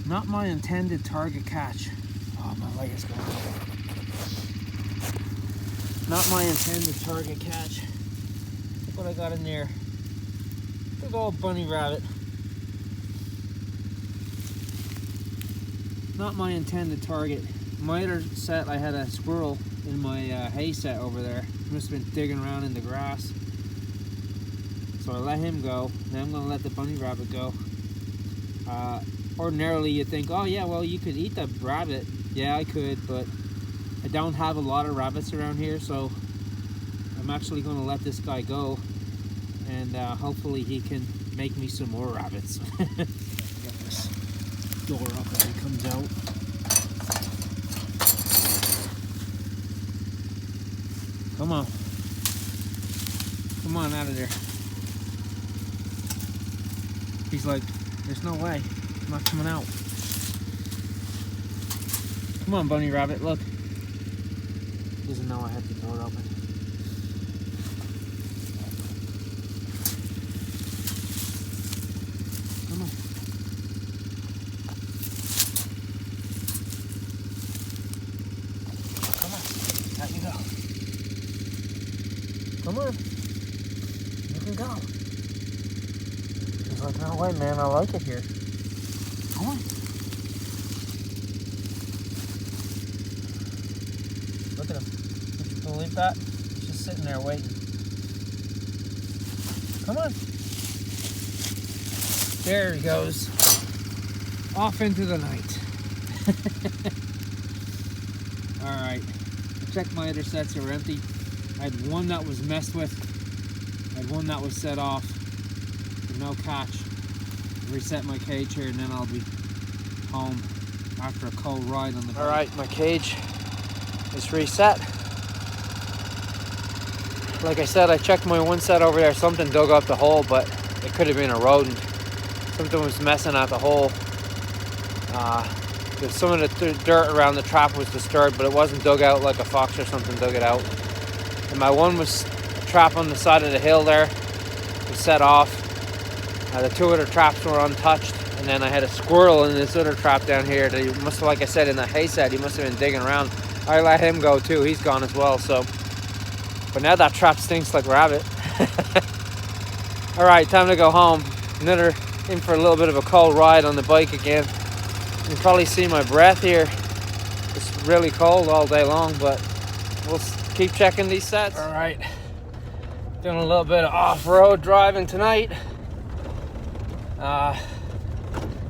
Not my intended target catch. Oh, my light is going out. Not my intended target catch. Look what I got in there. Big old bunny rabbit. Not my intended target. My other set, I had a squirrel in my hay set over there. Must have been digging around in the grass. So I let him go. Then I'm gonna let the bunny rabbit go. Ordinarily you'd think, oh yeah, well you could eat the rabbit. Yeah, I could, but I don't have a lot of rabbits around here, so I'm actually gonna let this guy go, and hopefully he can make me some more rabbits. Get this door up as he comes out. Come on. Come on out of there. He's like, there's no way. I'm not coming out. Come on, bunny rabbit, look. Doesn't know I have the door open. Come on. Come on. Out you go. Come on. You can go. He's like, no way, man. I like it here. Come on. Look at him. Would you believe that? He's just sitting there waiting. Come on. There he goes. Off into the night. Alright. I checked my other sets, they were empty. I had one that was messed with. I had one that was set off. With no catch. Reset my cage here and then I'll be home after a cold ride on the bike. Alright, my cage is reset. Like I said, I checked my one set over there. Something dug up the hole, but it could have been a rodent. Something was messing at the hole. Some of the dirt around the trap was disturbed, but it wasn't dug out like a fox or something dug it out. And my one was trap on the side of the hill there. Was set off. The two other traps were untouched, and then I had a squirrel in this other trap down here that he must have, like I said, in the hay set, he must have been digging around. I let him go too, he's gone as well, so. But now that trap stinks like rabbit. All right, time to go home. Another, in for a little bit of a cold ride on the bike again. You can probably see my breath here. It's really cold all day long, but we'll keep checking these sets. All right, doing a little bit of off-road driving tonight.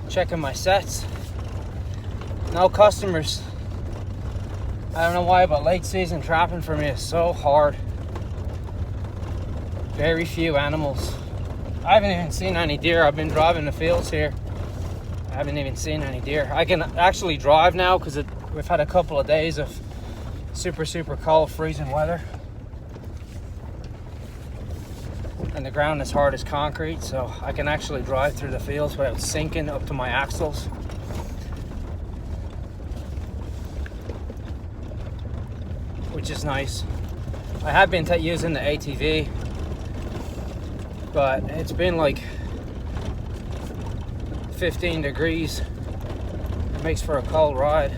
Checking my sets. No customers. I don't know why, but late season trapping for me is so hard. Very few animals. I haven't even seen any deer. I've been driving the fields here. I haven't even seen any deer. I can actually drive now because we've had a couple of days of super cold, freezing weather. And the ground is hard as concrete, so I can actually drive through the fields without sinking up to my axles. Which is nice. I have been using the ATV, but it's been like 15 degrees. It makes for a cold ride.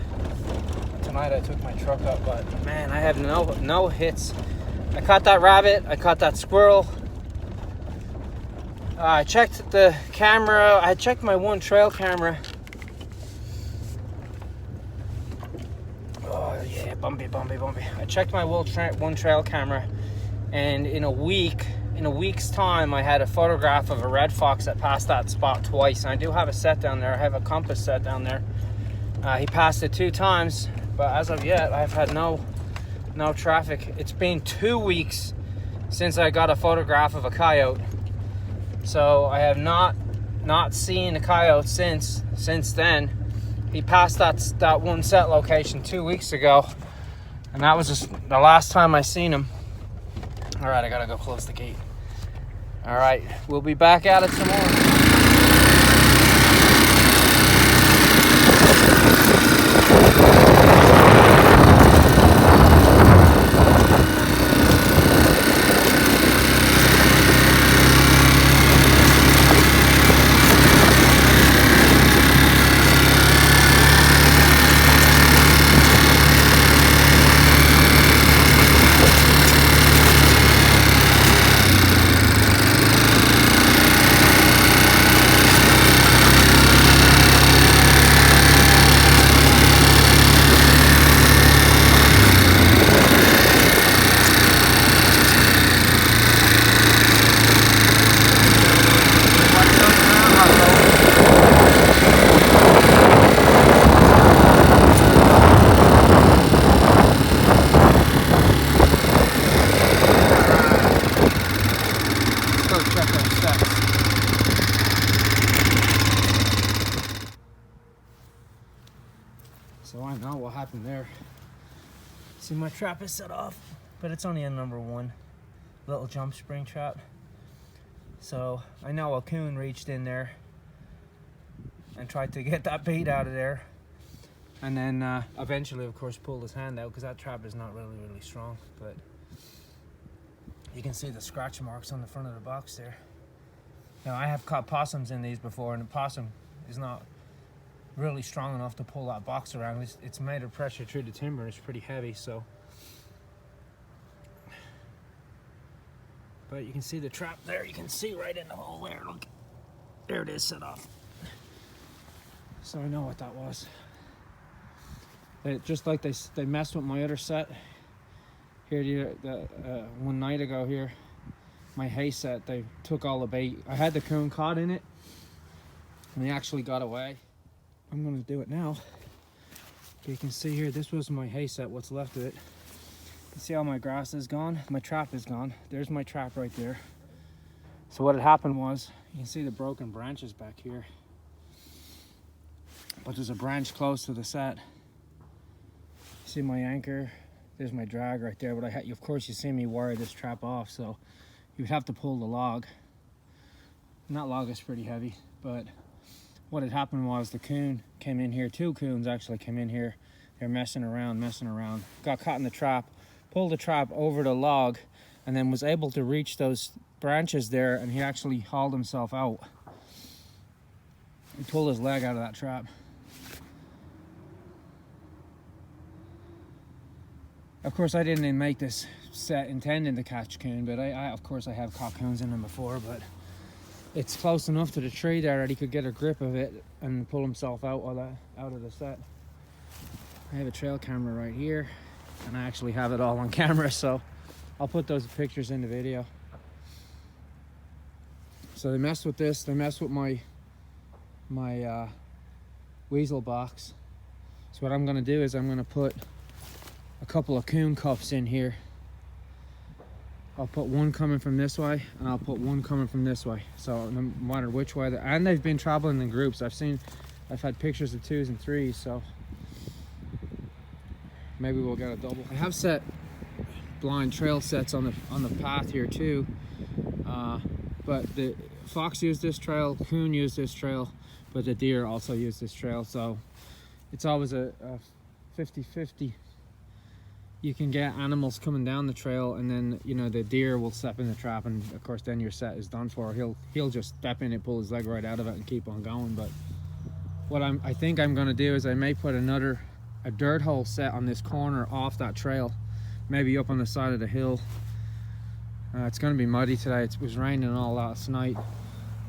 Tonight I took my truck up, but man, I have no hits. I caught that rabbit, I caught that squirrel. I checked the camera. I checked my one trail camera. Oh yeah, bumpy. I checked my one trail camera, and in a week's time, I had a photograph of a red fox that passed that spot twice. And I do have a set down there. I have a compass set down there. He passed it 2 times, but as of yet, I've had no traffic. It's been 2 weeks since I got a photograph of a coyote. So I have not seen a coyote since then. He passed that one set location 2 weeks ago, and that was just the last time I seen him. All right, I gotta go close the gate. All right, we'll be back at it some more. See, my trap is set off, but it's only a number 1 little jump spring trap. So I know a coon reached in there and tried to get that bait out of there, and then eventually, of course, pulled his hand out because that trap is not really strong. But you can see the scratch marks on the front of the box there. Now, I have caught possums in these before, and the possum is not really strong enough to pull that box around. It's made of pressure through the timber. It's pretty heavy, so. But you can see the trap there. You can see right in the hole there. Look, there it is, set off. So I know what that was. Just like they messed with my other set here one night ago here, my hay set, they took all the bait. I had the coon caught in it, and they actually got away. I'm gonna do it now. You can see here, this was my hay set, what's left of it. You can see how my grass is gone, my trap is gone. There's my trap right there. So what had happened was, you can see the broken branches back here. But there's a branch close to the set. See my anchor, there's my drag right there. But of course you see me wire this trap off, so you would have to pull the log. And that log is pretty heavy, but what had happened was the coon came in here. 2 coons actually came in here. They're messing around, got caught in the trap, pulled the trap over the log, and then was able to reach those branches there, and he actually hauled himself out. He pulled his leg out of that trap. Of course, I didn't make this set intending to catch coon, but of course I have caught coons in them before, but it's close enough to the tree there that he could get a grip of it and pull himself out of the set. I have a trail camera right here, and I actually have it all on camera, so I'll put those pictures in the video. So they messed with this, they messed with my weasel box. So what I'm gonna do is I'm gonna put a couple of coon cuffs in here. I'll put one coming from this way, and I'll put one coming from this way. So no matter which way, and they've been traveling in groups. I've had pictures of 2s and 3s, so maybe we'll get a double. I have set blind trail sets on the path here too, but the fox used this trail, coon used this trail, but the deer also used this trail. So it's always a 50-50. You can get animals coming down the trail, and then the deer will step in the trap, and of course then your set is done for. He'll just step in and pull his leg right out of it and keep on going. But what I think I'm going to do is I may put a dirt hole set on this corner off that trail, maybe up on the side of the hill. It's going to be muddy today. It was raining all last night.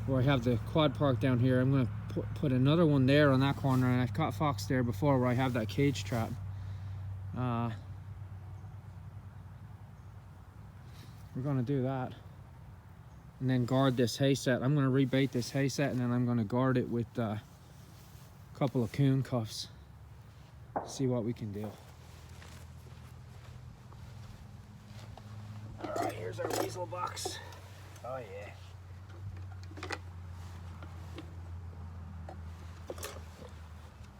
Where I have the quad park down here, I'm going to put another one there on that corner, and I've caught fox there before where I have that cage trap. We're going to do that, and then guard this hay set. I'm going to rebait this hay set, and then I'm going to guard it with a couple of coon cuffs. See what we can do. All right, here's our weasel box. Oh yeah.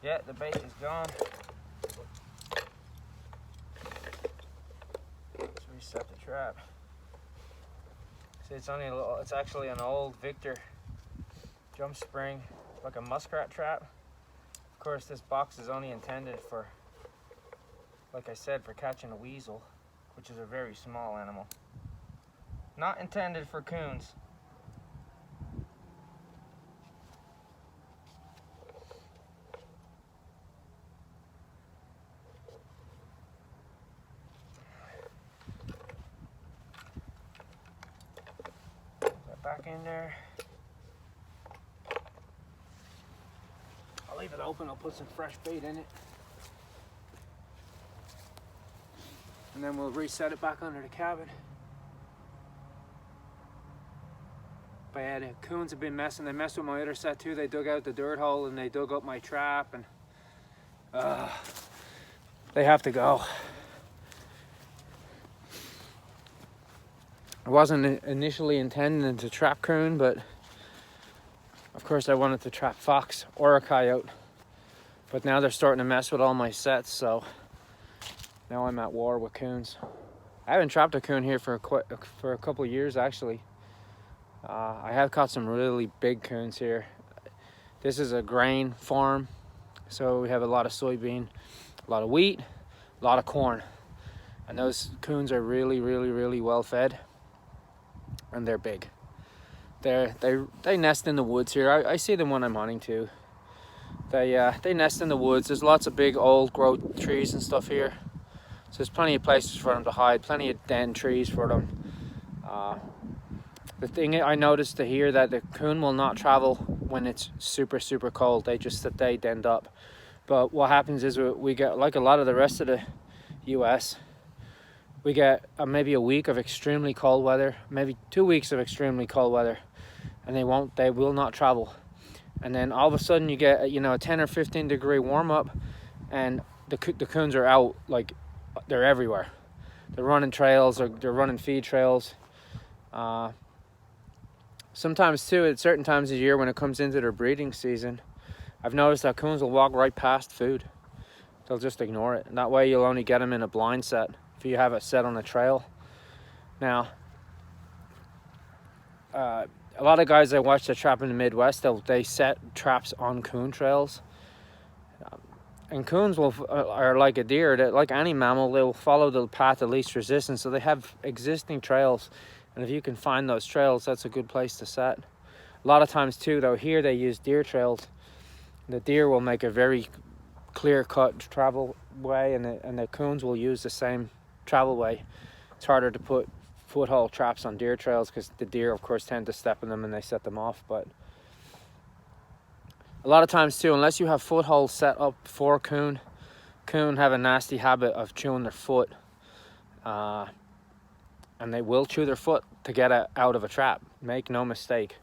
Yeah, the bait is gone. Let's reset the trap. See, it's actually an old Victor jump spring, like a muskrat trap. Of course, this box is only intended for, like I said, for catching a weasel, which is a very small animal. Not intended for coons. Back in there. I'll leave it open. I'll put some fresh bait in it, and then we'll reset it back under the cabin. But yeah, the coons have been messing. They messed with my other set too. They dug out the dirt hole and they dug up my trap, and they have to go. I wasn't initially intending to trap coon, but of course I wanted to trap fox or a coyote. But now they're starting to mess with all my sets, so Now I'm at war with coons. I haven't trapped a coon here for a couple of years actually. I have caught some really big coons here. This is a grain farm, so we have a lot of soybean, a lot of wheat, a lot of corn, and those coons are really well fed, and they're big. They nest in the woods here. I see them when I'm hunting too. They nest in the woods. There's lots of big old growth trees and stuff here, so there's plenty of places for them to hide, plenty of den trees for them. The thing I noticed here that the coon will not travel when it's super cold. They just stay denned up. But what happens is we get, like a lot of the rest of the US, we get maybe a week of extremely cold weather, maybe 2 weeks of extremely cold weather, and they will not travel. And then all of a sudden you get a 10 or 15 degree warm up, and the coons are out, like they're everywhere. They're running trails, or they're running feed trails. Sometimes too, at certain times of year when it comes into their breeding season, I've noticed that coons will walk right past food. They'll just ignore it. And that way you'll only get them in a blind set if you have it set on a trail. Now, a lot of guys I watch that trap in the Midwest, they set traps on coon trails. And coons are like a deer, like any mammal, they'll follow the path of least resistance. So they have existing trails. And if you can find those trails, that's a good place to set. A lot of times too, though, here they use deer trails. The deer will make a very clear-cut travel way, and the coons will use the same travel way. It's harder to put foothold traps on deer trails because the deer, of course, tend to step in them and they set them off. But a lot of times too, unless you have footholds set up for coon have a nasty habit of chewing their foot. And they will chew their foot to get out of a trap. Make no mistake.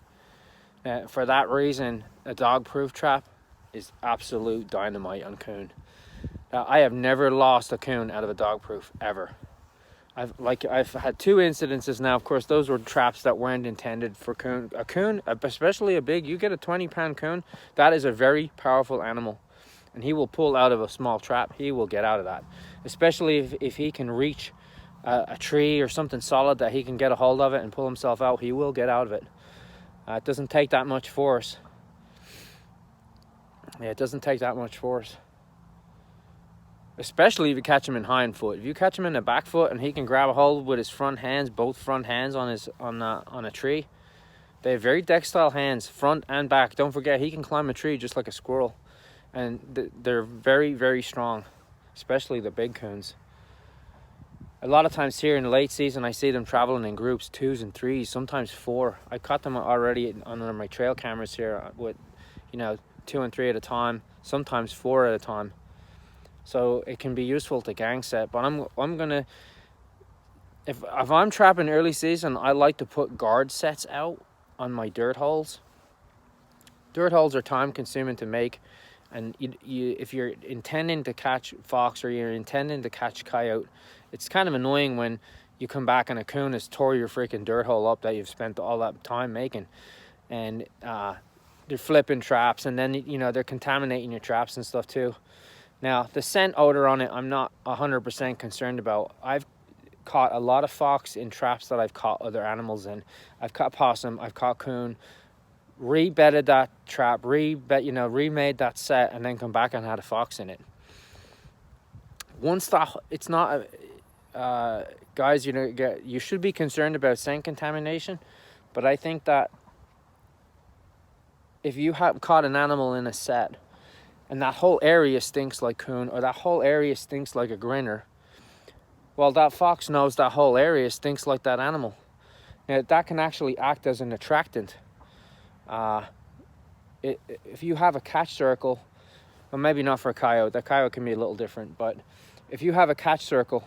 For that reason, a dog-proof trap is absolute dynamite on coon. Now, I have never lost a coon out of a dog-proof, ever. I've had 2 incidences now. Of course, those were traps that weren't intended for coon. A coon, especially a big, you get a 20-pound coon, that is a very powerful animal. And he will pull out of a small trap. He will get out of that. Especially if he can reach a tree or something solid that he can get a hold of it and pull himself out, he will get out of it. It doesn't take that much force. Yeah, it doesn't take that much force. Especially if you catch him in hind foot. If you catch him in the back foot and he can grab a hold with his front hands, both front hands on a tree. They have very dextile hands, front and back. Don't forget, he can climb a tree just like a squirrel. And they're very strong, especially the big coons. A lot of times here in the late season, I see them traveling in groups, 2s and 3s, sometimes 4. I caught them already on my trail cameras here with, 2 and 3 at a time, sometimes 4 at a time. So it can be useful to gang set. But I'm gonna, if I'm trapping early season, I like to put guard sets out on my dirt holes. Dirt holes are time consuming to make, and if you're intending to catch fox or you're intending to catch coyote, it's kind of annoying when you come back and a coon has tore your freaking dirt hole up that you've spent all that time making, and they're flipping traps, and then they're contaminating your traps and stuff too. Now the scent odor on it, I'm not 100% concerned about. I've caught a lot of fox in traps that I've caught other animals in. I've caught possum, I've caught coon, re-bedded that trap, remade that set, and then come back and had a fox in it. Once that, it's not, guys, you should be concerned about scent contamination, but I think that if you have caught an animal in a set and that whole area stinks like coon, or that whole area stinks like a grinner, well, that fox knows that whole area stinks like that animal. Now, that can actually act as an attractant. If you have a catch circle, well, maybe not for a coyote, the coyote can be a little different, but if you have a catch circle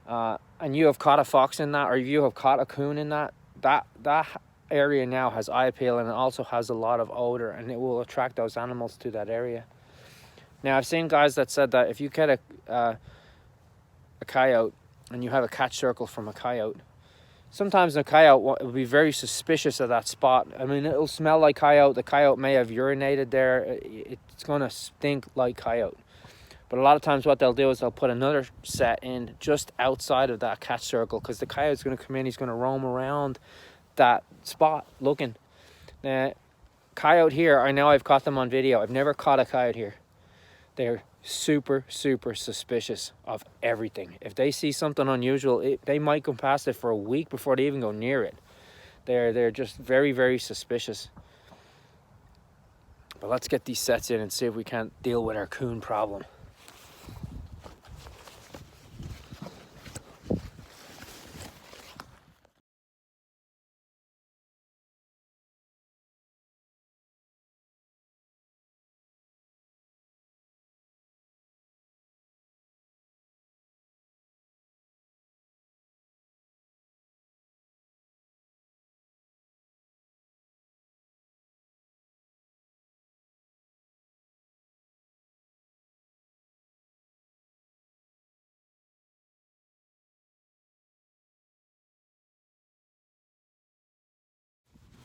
and you have caught a fox in that, or you have caught a coon in that area now has eye appeal, and it also has a lot of odor, and it will attract those animals to that area. Now, I've seen guys that said that if you get a coyote and you have a catch circle from a coyote, sometimes the coyote will be very suspicious of that spot. I mean, it'll smell like coyote. The coyote may have urinated there. It's going to stink like coyote. But a lot of times what they'll do is they'll put another set in just outside of that catch circle, because the coyote's going to come in, he's going to roam around that spot looking. Now, coyote here, I know I've caught them on video. I've never caught a coyote here. They're super, super suspicious of everything. If they see something unusual, they might go past it for a week before they even go near it. They're just very, very suspicious. But let's get these sets in and see if we can't deal with our coon problem.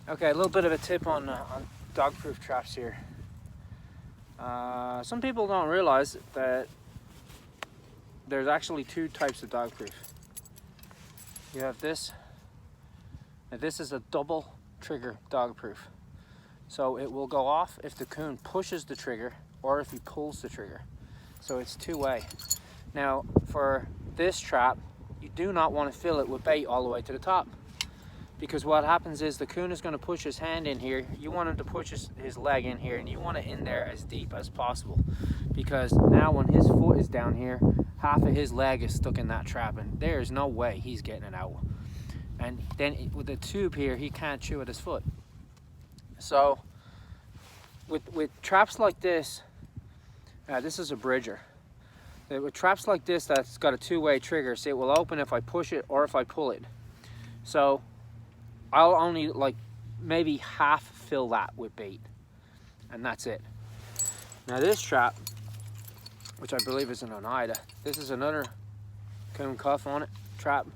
Okay, a little bit of a tip on dog-proof traps here. Some people don't realize that there's actually two types of dog-proof. You have this. Now this is a double trigger dog-proof. So it will go off if the coon pushes the trigger or if he pulls the trigger. So it's two-way. Now for this trap, you do not want to fill it with bait all the way to the top. Because what happens is the coon is going to push his hand in here. You want him to push his leg in here, and you want it in there as deep as possible. Because now when his foot is down here, half of his leg is stuck in that trap, and there's no way he's getting it out. And then with the tube here, he can't chew at his foot. So with traps like this, this is a bridger. With traps like this that's got a two-way trigger, see, it will open if I push it or if I pull it. So I'll only like maybe half fill that with bait, and that's it. Now this trap, which I believe is an Oneida, this is another coon cuff on it trap,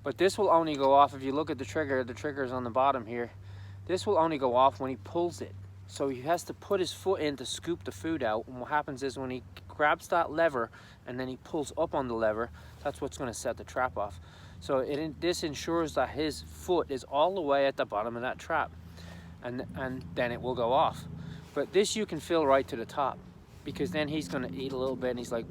but this will only go off if you look at the trigger is on the bottom here. This will only go off when he pulls it. So he has to put his foot in to scoop the food out, and what happens is when he grabs that lever and then he pulls up on the lever, that's what's going to set the trap off. So this ensures that his foot is all the way at the bottom of that trap, and then it will go off. But this you can fill right to the top, because then he's going to eat a little bit and he's like,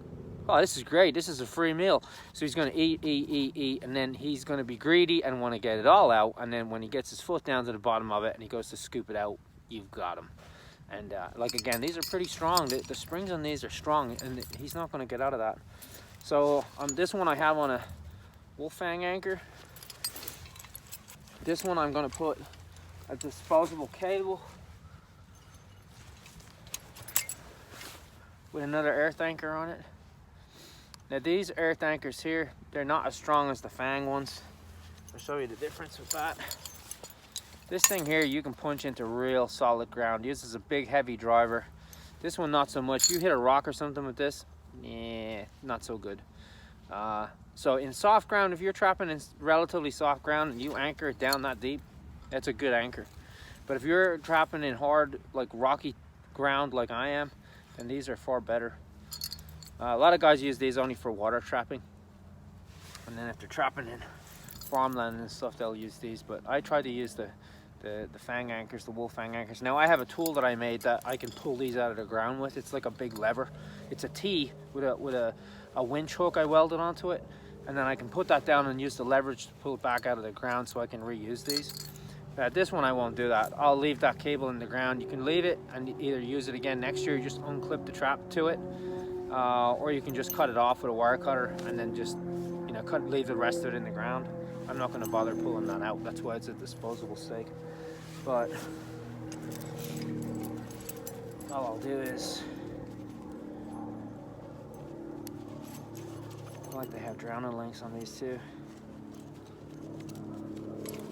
oh, this is great, this is a free meal. So he's going to eat, and then he's going to be greedy and want to get it all out, and then when he gets his foot down to the bottom of it and he goes to scoop it out, you've got him. And like again, these are pretty strong. The springs on these are strong, and he's not going to get out of that. So on this one I have on a wolf fang anchor. This one I'm going to put a disposable cable with another earth anchor on it. Now these earth anchors here, they're not as strong as the fang ones. I'll show you the difference with that. This thing here you can punch into real solid ground. It uses a big heavy driver. This one not so much. You hit a rock or something with this, yeah, not so good. So in soft ground, if you're trapping in relatively soft ground and you anchor it down that deep, that's a good anchor. But if you're trapping in hard, like rocky ground like I am, then these are far better. A lot of guys use these only for water trapping. And then if they're trapping in farmland and stuff, they'll use these. But I try to use the fang anchors, the wolf fang anchors. Now I have a tool that I made that I can pull these out of the ground with. It's like a big lever. It's a T with a winch hook I welded onto it. And then I can put that down and use the leverage to pull it back out of the ground so I can reuse these. This one I won't do that. I'll leave that cable in the ground. You can leave it and either use it again next year, you just unclip the trap to it, or you can just cut it off with a wire cutter and then just, you know, leave the rest of it in the ground. I'm not going to bother pulling that out. That's why it's a disposable stake. But all I'll do is, I like they have drowning links on these too.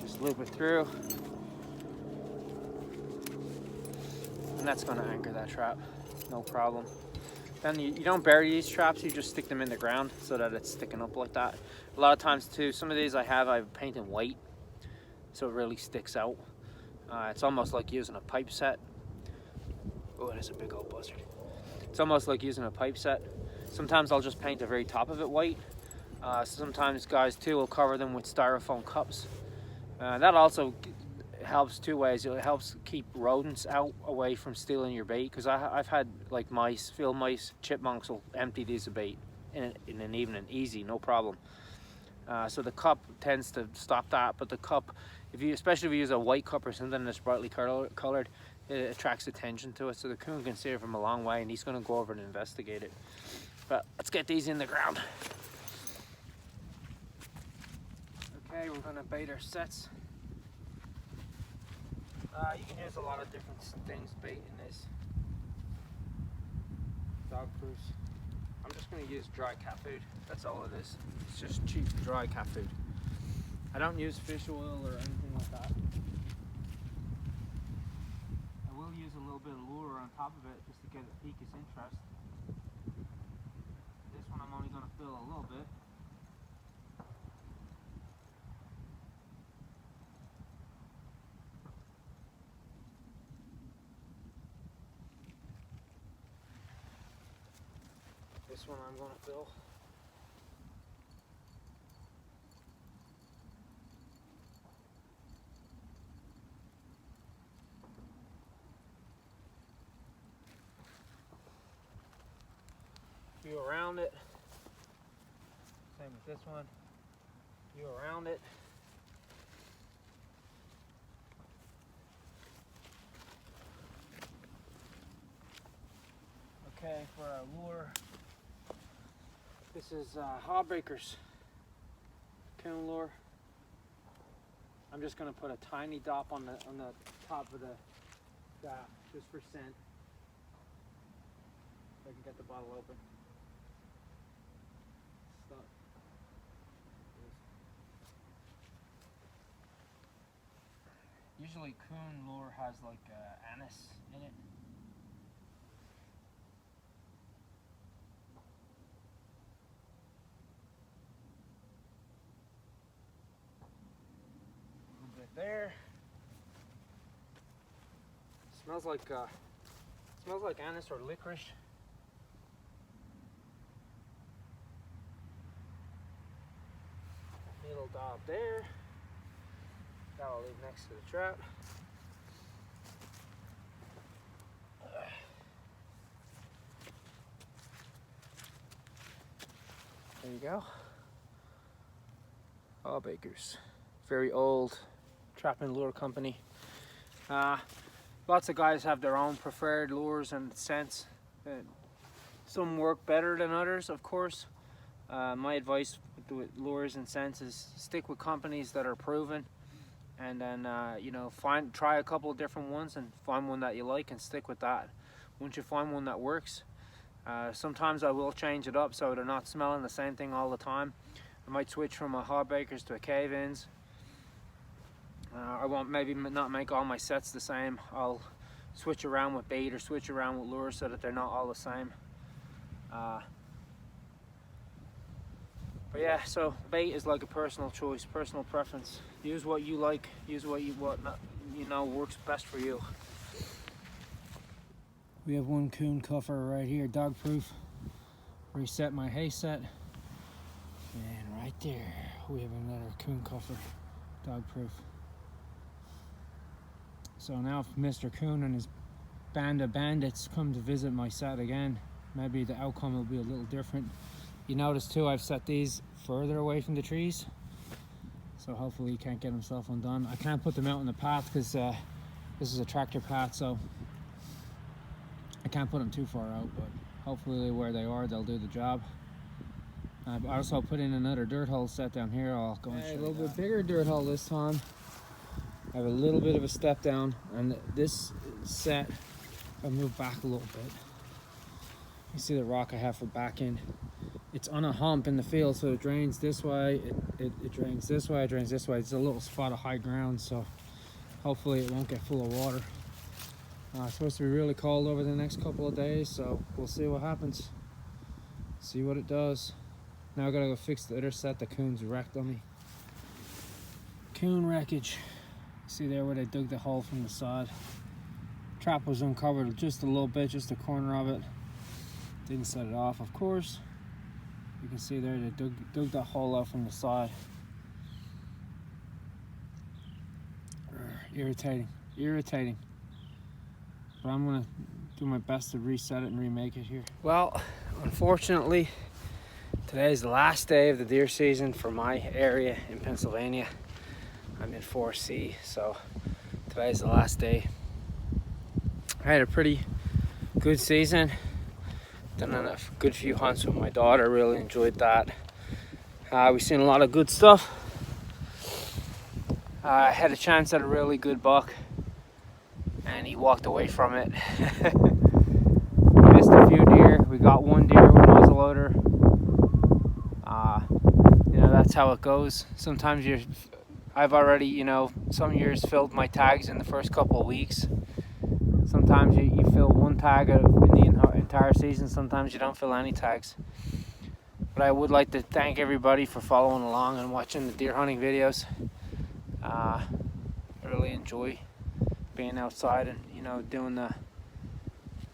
Just loop it through, and that's going to anchor that trap, no problem. Then you don't bury these traps, you just stick them in the ground so that it's sticking up like that. A lot of times too, some of these I've painted white so it really sticks out. It's almost like using a pipe set. Oh, it is a big old buzzard. It's almost like using a pipe set. Sometimes I'll just paint the very top of it white. Sometimes guys too will cover them with styrofoam cups. That also helps two ways. It helps keep rodents out away from stealing your bait, because I've had like mice, field mice, chipmunks will empty these of bait in an evening, easy, no problem. So the cup tends to stop that, but the cup, especially if you use a white cup or something that's brightly colored, it attracts attention to it, so the coon can see it from a long way and he's going to go over and investigate it. But let's get these in the ground. Okay, we're going to bait our sets. You can use a lot of different things bait in this. Dog proofs. I'm just going to use dry cat food. That's all it is. It's just cheap dry cat food. I don't use fish oil or anything like that. I will use a little bit of lure on top of it just to get it pique his interest. This one I'm only going to fill a little bit. This one I'm going to fill. Few around it. Same with this one. Few around it. Okay, for our lure, this is Hawbreaker's coon lure. I'm just going to put a tiny dot on the top of the shaft just for scent. So I can get the bottle open. Stop. Usually coon lure has like anise in it. There. Smells like anise or licorice. Little dab there. That'll leave next to the trap. There you go. Hawbreakers. Very old trapping lure company. Lots of guys have their own preferred lures and scents. Some work better than others, of course. My advice with lures and scents is stick with companies that are proven, and then you know, try a couple of different ones and find one that you like and stick with that. Once you find one that works, sometimes I will change it up so they're not smelling the same thing all the time. I might switch from a Hawbreakers to a Cave-Ins. I won't maybe not make all my sets the same. I'll switch around with bait or switch around with lures so that they're not all the same. But yeah, so bait is like a personal choice, personal preference. Use what you like. Use what you know works best for you. We have one coon cuffer right here, dog proof. Reset my hay set, and right there we have another coon cuffer, dog proof. So now if Mr. Coon and his band of bandits come to visit my set again, maybe the outcome will be a little different. You notice too, I've set these further away from the trees, so hopefully he can't get himself undone. I can't put them out in the path because this is a tractor path, so I can't put them too far out, but hopefully where they are, they'll do the job. I've also put in another dirt hole set down here. I'll go and show you a little bit bigger dirt hole this time. I have a little bit of a step down, and this set, I'll move back a little bit. You see the rock I have for backing. It's on a hump in the field, so it drains this way, it drains this way, it drains this way. It's a little spot of high ground, so hopefully it won't get full of water. It's supposed to be really cold over the next couple of days, so we'll see what happens. See what it does. Now I gotta go fix the other set. The coon's wrecked on me. Coon wreckage. See there where they dug the hole from the side. Trap was uncovered just a little bit, just a corner of it. Didn't set it off, of course. You can see there they dug that hole out from the side. Irritating. But I'm gonna do my best to reset it and remake it here. Well, unfortunately, today is the last day of the deer season for my area in Pennsylvania. I'm in 4C, so today is the last day. I had a pretty good season. Done a good few hunts with my daughter, really enjoyed that. We've seen a lot of good stuff. I had a chance at a really good buck and he walked away from it. We missed a few deer. We got one deer with muzzleloader. You know, that's how it goes. Sometimes I've already, you know, some years filled my tags in the first couple of weeks. Sometimes you fill one tag in the entire season. Sometimes you don't fill any tags. But I would like to thank everybody for following along and watching the deer hunting videos. I really enjoy being outside and, you know,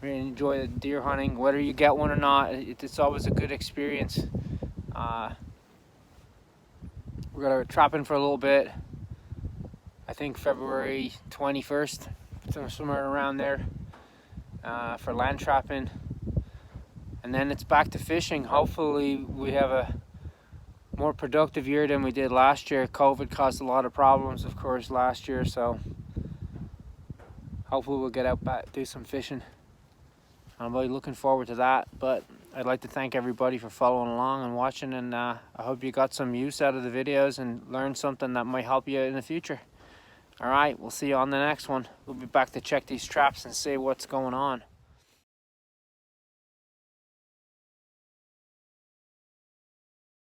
really enjoy the deer hunting. Whether you get one or not, it's always a good experience. We're gonna trap in for a little bit. I think February 21st, somewhere around there, for land trapping. And then it's back to fishing. Hopefully we have a more productive year than we did last year. COVID caused a lot of problems, of course, last year, so hopefully we'll get out back, do some fishing. I'm really looking forward to that. But I'd like to thank everybody for following along and watching, and I hope you got some use out of the videos and learned something that might help you in the future. All right, we'll see you on the next one. We'll be back to check these traps and see what's going on.